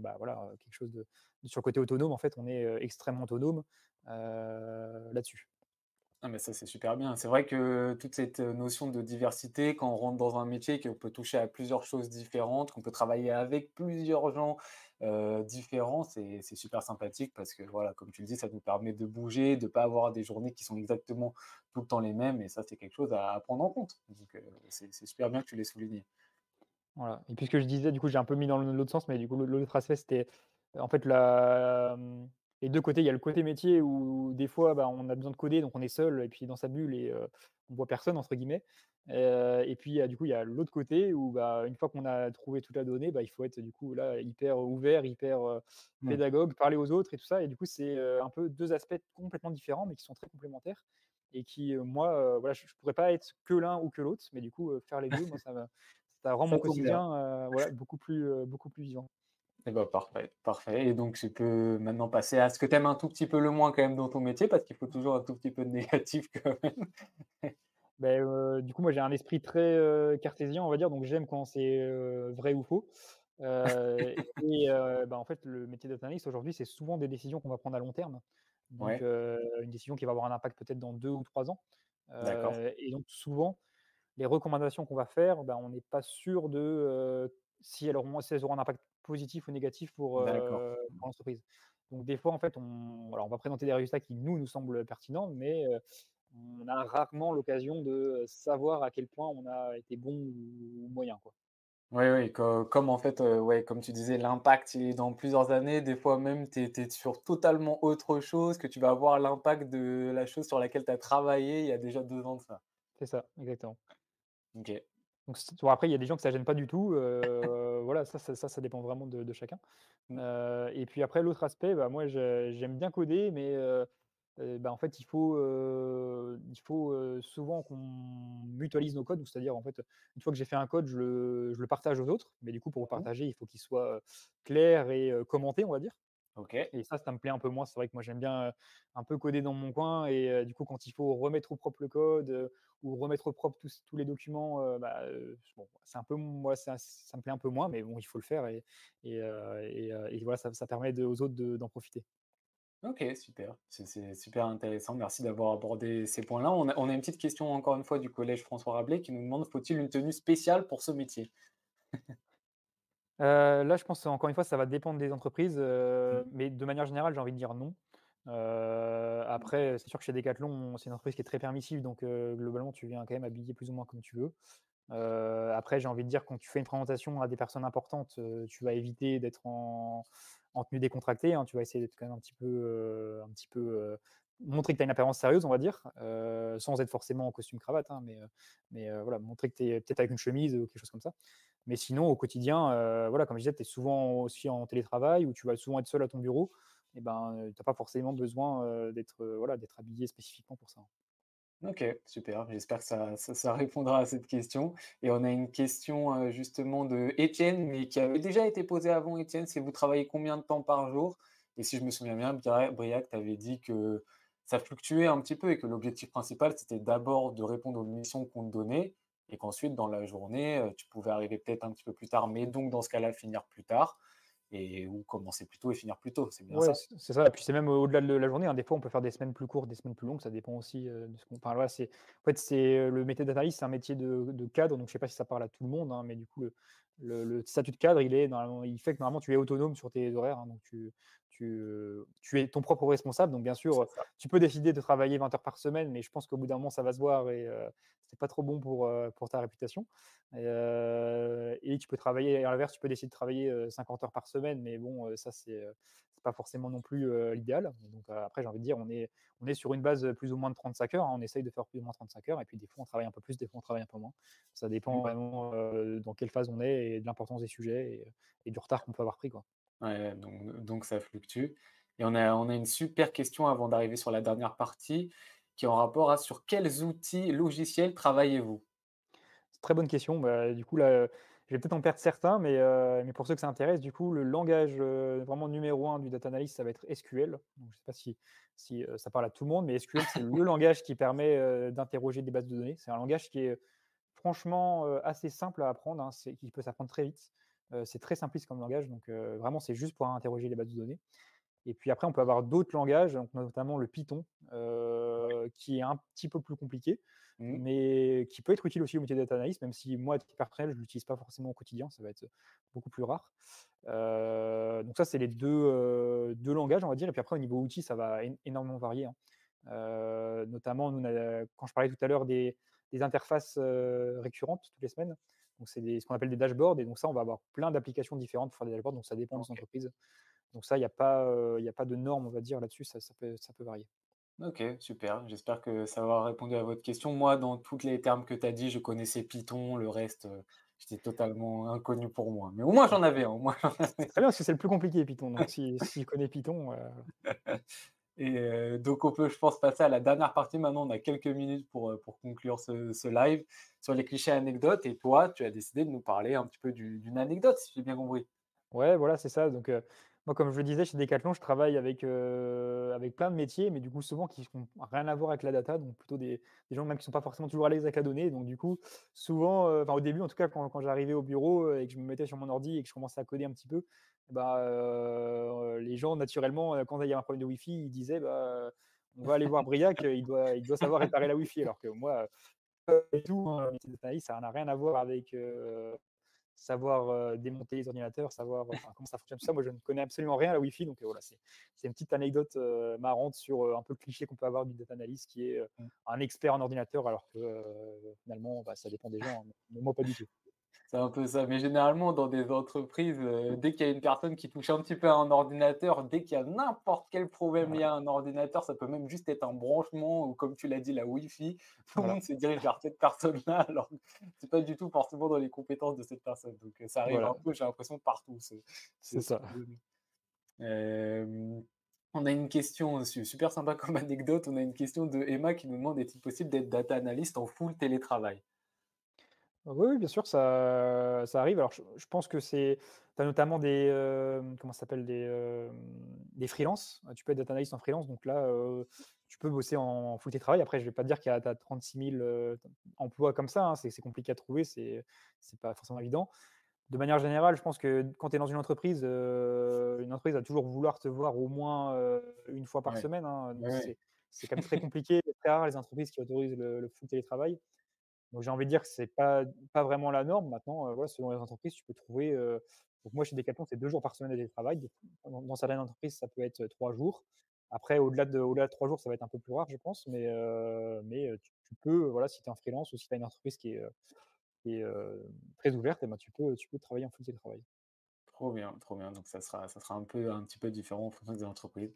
bah, voilà, quelque chose de sur le côté autonome, en fait, on est, extrêmement autonome là-dessus. Ah mais ça, c'est super bien. C'est vrai que toute cette, notion de diversité, quand on rentre dans un métier, qu'on peut toucher à plusieurs choses différentes, qu'on peut travailler avec plusieurs gens, différents, c'est super sympathique parce que voilà, comme tu le dis, ça nous permet de bouger, de pas avoir des journées qui sont exactement tout le temps les mêmes et ça, c'est quelque chose à prendre en compte. Donc, c'est super bien que tu l'aies souligné. Voilà et puis ce que je disais, du coup, j'ai un peu mis dans l'autre sens, mais du coup, l'autre aspect, c'était, en fait, les 2 côtés. Il y a le côté métier où des fois, bah, on a besoin de coder, donc on est seul et puis dans sa bulle et on voit «personne» entre guillemets, et puis, du coup, il y a l'autre côté où, bah, une fois qu'on a trouvé toute la donnée, bah, il faut être, du coup, là, hyper ouvert, hyper, Mmh. pédagogue, parler aux autres et tout ça et du coup, c'est, un peu 2 aspects complètement différents, mais qui sont très complémentaires et qui, moi, voilà, je pourrais pas être que l'un ou que l'autre, mais du coup, faire les 2, moi, ça rend Ça mon tombe bien. quotidien, voilà, beaucoup plus vivant. Et bah, parfait, parfait et donc tu peux maintenant passer à ce que tu aimes un tout petit peu le moins quand même dans ton métier, parce qu'il faut toujours un tout petit peu de négatif quand même. Beh, du coup, moi, j'ai un esprit très, cartésien, on va dire, donc j'aime quand c'est, vrai ou faux, bah, en fait, le métier data analyst aujourd'hui, c'est souvent des décisions qu'on va prendre à long terme, donc Ouais, une décision qui va avoir un impact peut-être dans 2 ou 3 ans, d'accord, et donc souvent, les recommandations qu'on va faire, bah, on n'est pas sûr de, si elles auront un impact positif ou négatif d'accord. pour l'entreprise. Donc des fois, en fait, on va présenter des résultats qui nous semblent pertinents, mais on a rarement l'occasion de savoir à quel point on a été bon ou moyen, quoi. Oui, oui, comme en fait, ouais, comme tu disais, l'impact il est dans plusieurs années, des fois même tu es sur totalement autre chose, que tu vas avoir l'impact de la chose sur laquelle tu as travaillé il y a déjà 2 ans de ça. C'est ça, exactement. OK. Donc bon après il y a des gens que ça gêne pas du tout, voilà, ça dépend vraiment de chacun. Mmh, Et puis après l'autre aspect, bah, moi j'aime bien coder, mais bah, en fait, il faut souvent qu'on mutualise nos codes. Donc c'est-à-dire, en fait, une fois que j'ai fait un code, je le partage aux autres. Mais du coup, pour le Mmh. partager, il faut qu'il soit, clair et commenté, on va dire. OK. Et ça me plaît un peu moins. C'est vrai que moi, j'aime bien, un peu coder dans mon coin et du coup, quand il faut remettre au propre le code, ou remettre au propre tous les documents, bon, c'est un peu moi, ça me plaît un peu moins, mais bon, il faut le faire et voilà, ça permet aux autres d'en profiter. OK, super. C'est super intéressant. Merci d'avoir abordé ces points-là. On a une petite question encore une fois du collège François Rabelais qui nous demande: «Faut-il une tenue spéciale pour ce métier?» Là, je pense encore une fois, ça va dépendre des entreprises, Mmh. mais de manière générale, j'ai envie de dire non. Après, c'est sûr que chez Decathlon, c'est une entreprise qui est très permissive, donc globalement, tu viens quand même habillé plus ou moins comme tu veux. Après, j'ai envie de dire, quand tu fais une présentation à des personnes importantes, tu vas éviter d'être en tenue décontractée, hein. Tu vas essayer d'être quand même montrer que tu as une apparence sérieuse, on va dire, sans être forcément en costume cravate, hein, mais voilà, montrer que tu es peut-être avec une chemise ou quelque chose comme ça. Mais sinon, au quotidien, voilà, comme je disais, tu es souvent aussi en télétravail ou tu vas souvent être seul à ton bureau et ben, tu as pas forcément besoin, voilà, d'être habillé spécifiquement pour ça. OK, super. J'espère que ça répondra à cette question et on a une question, justement de Étienne, mais qui avait déjà été posée avant. Étienne, c'est: «Vous travaillez combien de temps par jour?» Et si je me souviens bien, Briac t'avait dit que ça fluctuait un petit peu et que l'objectif principal, c'était d'abord de répondre aux missions qu'on te donnait et qu'ensuite dans la journée, tu pouvais arriver peut-être un petit peu plus tard, mais donc dans ce cas-là, finir plus tard et ou commencer plus tôt et finir plus tôt, c'est bien Ouais, ça? c'est ça et puis c'est même au-delà de la journée, hein. Des fois, on peut faire des semaines plus courtes, des semaines plus longues, ça dépend aussi, de ce qu'on enfin, voilà, le métier d'analyste, c'est un métier de cadre, donc je sais pas si ça parle à tout le monde, hein, mais du coup, le statut de cadre, il fait que normalement tu es autonome sur tes horaires, hein, donc tu es ton propre responsable, donc bien sûr, C'est ça. tu peux décider de travailler 20 heures par semaine, mais je pense qu'au bout d'un moment, ça va se voir et c'est pas trop bon pour ta réputation et tu peux travailler à l'inverse, tu peux décider de travailler, 50 heures par semaine, mais bon, ça c'est pas forcément non plus, l'idéal. Donc, après, j'ai envie de dire, on est sur une base, plus ou moins de 35 heures, hein. On essaye de faire plus ou moins 35 heures et puis des fois, on travaille un peu plus, des fois, on travaille un peu moins. Ça Mmh. dépend vraiment, dans quelle phase on est et de l'importance des sujets et du retard qu'on peut avoir pris, quoi. Ouais, donc ça fluctue et on a une super question avant d'arriver sur la dernière partie, qui est en rapport à: «Sur quels outils logiciels travaillez-vous?» C'est une très bonne question. Bah, du coup, là, je vais peut-être en perdre certains, mais pour ceux que ça intéresse, du coup, le langage, vraiment numéro un du data analyst, ça va être SQL. Donc je ne sais pas si ça parle à tout le monde, mais SQL, c'est le langage qui permet, d'interroger des bases de données. C'est un langage qui est franchement, assez simple à apprendre, hein. C'est qui peut s'apprendre très vite. C'est très simpliste comme langage, donc vraiment, c'est juste pour interroger les bases de données. Et puis après, on peut avoir d'autres langages, donc notamment le Python, qui est un petit peu plus compliqué, Mmh. mais qui peut être utile aussi au métier de data analyst, même si moi, à titre personnel, je ne l'utilise pas forcément au quotidien, ça va être beaucoup plus rare. Donc ça, c'est les 2 langages, on va dire. Et puis après, au niveau outils, ça va énormément varier, hein. Notamment, nous, on a quand je parlais tout à l'heure des interfaces, récurrentes toutes les semaines, donc c'est ce qu'on appelle des dashboards et donc ça, on va avoir plein d'applications différentes pour faire des dashboards, donc ça dépend des OK. entreprises. Donc ça, il y a pas de norme, on va dire, là-dessus, ça peut varier. OK, super. J'espère que ça aura répondu à votre question. Moi, dans tous les termes que tu as dit, je connaissais Python, le reste, c'était totalement inconnu pour moi. Mais au moins Bah, j'en avais un, au moins j'en c'est avais très bien parce que c'est le plus compliqué Python, donc si tu connais Python, et donc on peut, je pense, passer à la dernière partie maintenant. On a quelques minutes pour conclure ce live sur les clichés anecdotes et toi, tu as décidé de nous parler un petit peu d'une anecdote, si j'ai bien compris? ouais, voilà, c'est ça. Donc, moi, comme je le disais, chez Decathlon, je travaille avec plein de métiers, mais du coup, souvent qui n'ont rien à voir avec la data, donc plutôt des gens même qui sont pas forcément toujours à l'aise avec la donnée. Donc du coup, souvent, enfin au début en tout cas, quand j'arrivais au bureau, et que je me mettais sur mon ordi et que je commençais à coder un petit peu, bah, les gens naturellement, quand il y a un problème de Wi-Fi, ils disaient: «Bah, on va aller voir Briac, il doit savoir réparer la Wi-Fi». Alors que moi, pas du tout, hein, le métier de data analyst, ça n'a rien à voir avec, savoir, démonter les ordinateurs, savoir, enfin, comment ça fonctionne tout ça. Moi, je ne connais absolument rien à la Wi-Fi, donc voilà, c'est une petite anecdote, marrante sur, un peu le cliché qu'on peut avoir du data analyst qui est, Mmh. un expert en ordinateur alors que, finalement, bah, ça dépend des gens, hein, mais moi pas du tout. C'est un peu ça, mais généralement dans des entreprises, dès qu'il y a une personne qui touche un petit peu à un ordinateur, dès qu'il y a n'importe quel problème lié Voilà, à un ordinateur, ça peut même juste être un branchement ou comme tu l'as dit, la Wi-Fi, tout le voilà, monde se dirige vers cette personne-là alors que c'est pas du tout forcément dans les compétences de cette personne. Donc ça arrive voilà, un peu, j'ai l'impression partout c'est ce ça. problème. Hem On a une question, super sympa comme anecdote, on a une question de Emma qui nous demande: «Est-il possible d'être data analyst en full télétravail?» Oui, oui, bien sûr, ça arrive. Alors je pense que tu as notamment comment ça s'appelle? Des freelances. Tu peux être data analyst en freelance, donc là, tu peux bosser en full télétravail. Après, je vais pas te dire qu'il y a tu as 36 000, emplois comme ça, hein. C'est compliqué à trouver, c'est pas forcément évident. De manière générale, je pense que quand tu es dans une entreprise va toujours vouloir te voir au moins, 1 fois par Ouais, semaine, hein, donc ouais, ouais. c'est quand même très compliqué, c'est très rare les entreprises qui autorisent le full télétravail. Donc j'ai envie de dire que c'est pas vraiment la norme. Maintenant, voilà, selon les entreprises, tu peux trouver, donc moi chez Decathlon, c'est 2 jours par semaine de télétravail. Dans certaines entreprises, ça peut être, 3 jours. Après au-delà de 3 jours, ça va être un peu plus rare, je pense, mais tu peux, voilà, si tu es en freelance ou si tu as une entreprise qui est très ouverte, et ben, tu peux travailler en full télétravail. Trop bien, trop bien. Donc ça sera un petit peu différent en fonction des entreprises.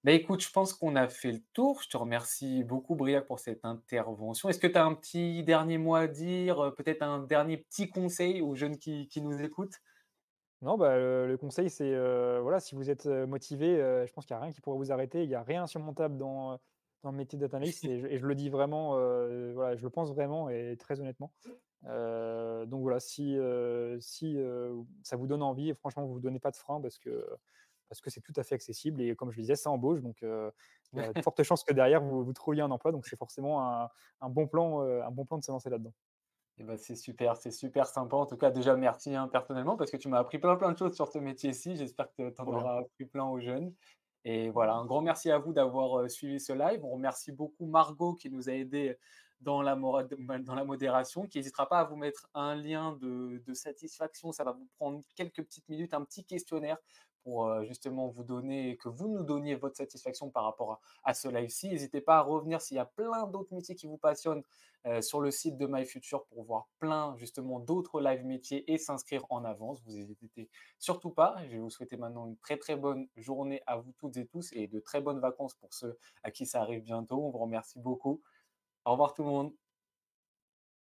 Bah, écoute, je pense qu'on a fait le tour. Je te remercie beaucoup, Briac, pour cette intervention. Est-ce que tu as un petit dernier mot à dire, peut-être un dernier petit conseil aux jeunes qui nous écoutent? Non, bah, le conseil, c'est, voilà, si vous êtes, motivé, je pense qu'il y a rien qui pourrait vous arrêter. Il y a rien d'insurmontable dans le métier de data analyst, et je le dis vraiment, voilà, je le pense vraiment et très honnêtement. Donc voilà, si ça vous donne envie, franchement, vous vous donnez pas de frein parce que c'est tout à fait accessible, et comme je le disais, ça embauche, donc il y a de fortes chances que derrière vous trouviez un emploi, donc c'est forcément un bon plan de se lancer là-dedans. Eh ben, c'est super sympa. En tout cas, déjà, merci, hein, personnellement, parce que tu m'as appris plein, plein de choses sur ce métier-ci. J'espère que tu en Trop bien. auras appris plein aux jeunes. Et voilà, un grand merci à vous d'avoir suivi ce live. On remercie beaucoup Margot qui nous a aidés dans la modération, qui n'hésitera pas à vous mettre un lien de satisfaction. Ça va vous prendre quelques petites minutes, un petit questionnaire pour justement vous donner, que vous nous donniez votre satisfaction par rapport à ce live-ci. N'hésitez pas à revenir s'il y a plein d'autres métiers qui vous passionnent sur le site de MyFuture pour voir plein justement d'autres live métiers et s'inscrire en avance. Vous n'hésitez surtout pas. Je vais vous souhaiter maintenant une très très bonne journée à vous toutes et tous et de très bonnes vacances pour ceux à qui ça arrive bientôt. On vous remercie beaucoup. Au revoir tout le monde.